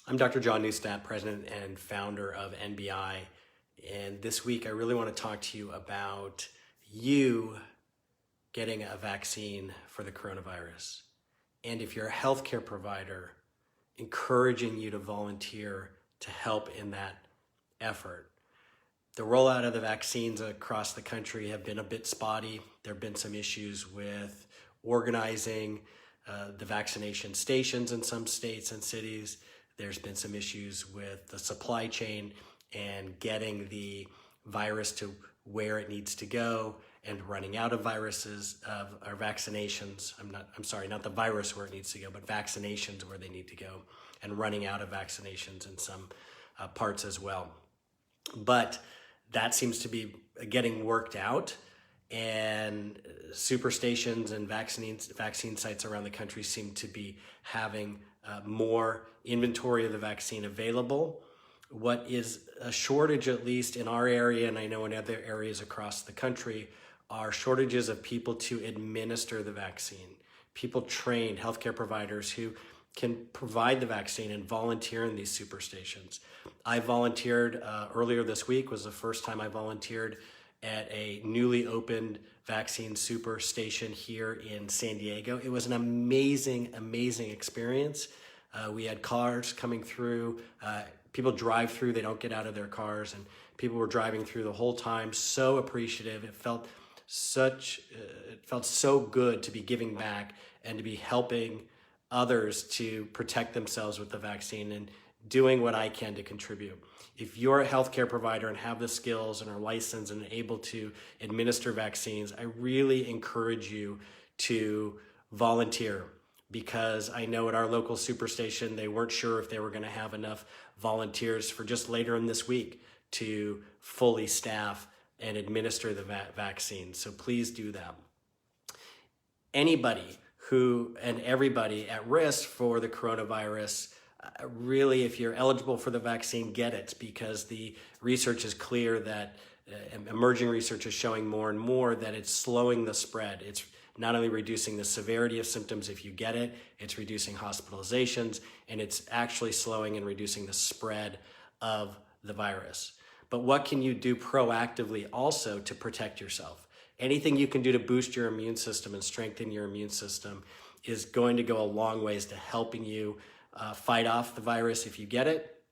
I'm Dr. John Neustadt, president and founder of NBI. And this week, I really want to talk to you about you getting a vaccine for the coronavirus. And if you're a healthcare provider, encouraging you to volunteer to help in that effort. The rollout of the vaccines across the country have been a bit spotty. There have been some issues with organizing the vaccination stations in some states and cities. There's been some issues with the supply chain and getting the virus to where it needs to go and running out of vaccinations. Not the virus where it needs to go, but vaccinations where they need to go, and running out of vaccinations in some parts as well. But that seems to be getting worked out, and Superstations and vaccine sites around the country seem to be having more inventory of the vaccine available. What is a shortage, at least in our area, and I know in other areas across the country, are shortages of people to administer the vaccine. People trained, healthcare providers who can provide the vaccine and volunteer in these Superstations. I volunteered earlier this week, was the first time I volunteered at a newly opened vaccine Superstation here in San Diego. It was an amazing, amazing experience. We had cars coming through, people drive through, they don't get out of their cars, and people were driving through the whole time, so appreciative. It felt so good to be giving back and to be helping others to protect themselves with the vaccine and doing what I can to contribute. If you're a healthcare provider and have the skills and are licensed and able to administer vaccines, I really encourage you to volunteer, because I know at our local Superstation, they weren't sure if they were going to have enough volunteers for just later in this week to fully staff and administer the vaccine. So please do that. Anybody and everybody at risk for the coronavirus, really, if you're eligible for the vaccine, get it, because the research is clear that emerging research is showing more and more that it's slowing the spread. It's not only reducing the severity of symptoms if you get it, it's reducing hospitalizations, and it's actually slowing and reducing the spread of the virus. But what can you do proactively also to protect yourself? Anything you can do to boost your immune system and strengthen your immune system is going to go a long ways to helping you fight off the virus if you get it,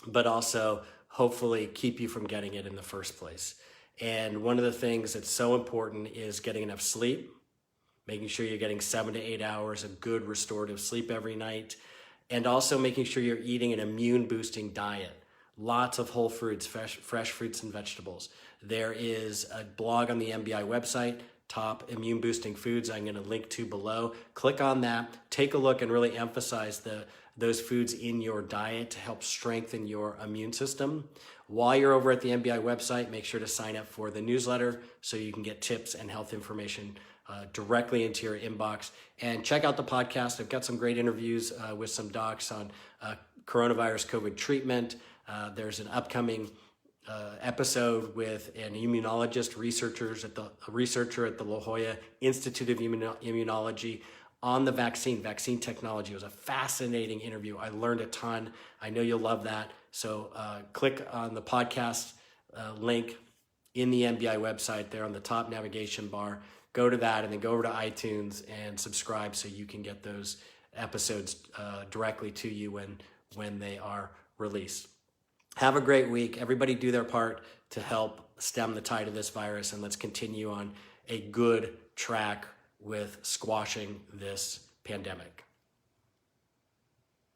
but also hopefully keep you from getting it in the first place. And one of the things that's so important is getting enough sleep, making sure you're getting 7 to 8 hours of good restorative sleep every night, and also making sure you're eating an immune boosting diet. Lots of whole fruits, fresh fruits and vegetables. There is a blog on the NBI website, Top Immune Boosting Foods, I'm going to link to below. Click on that, take a look, and really emphasize those foods in your diet to help strengthen your immune system. While you're over at the NBI website, make sure to sign up for the newsletter so you can get tips and health information directly into your inbox. And check out the podcast. I've got some great interviews with some docs on coronavirus COVID treatment. There's an upcoming episode with an immunologist, researcher at the La Jolla Institute of Immunology on the vaccine technology. It was a fascinating interview. I learned a ton. I know you'll love that. So click on the podcast link in the NBI website there on the top navigation bar. Go to that and then go over to iTunes and subscribe so you can get those episodes directly to you when they are released. Have a great week. Everybody do their part to help stem the tide of this virus, and let's continue on a good track with squashing this pandemic.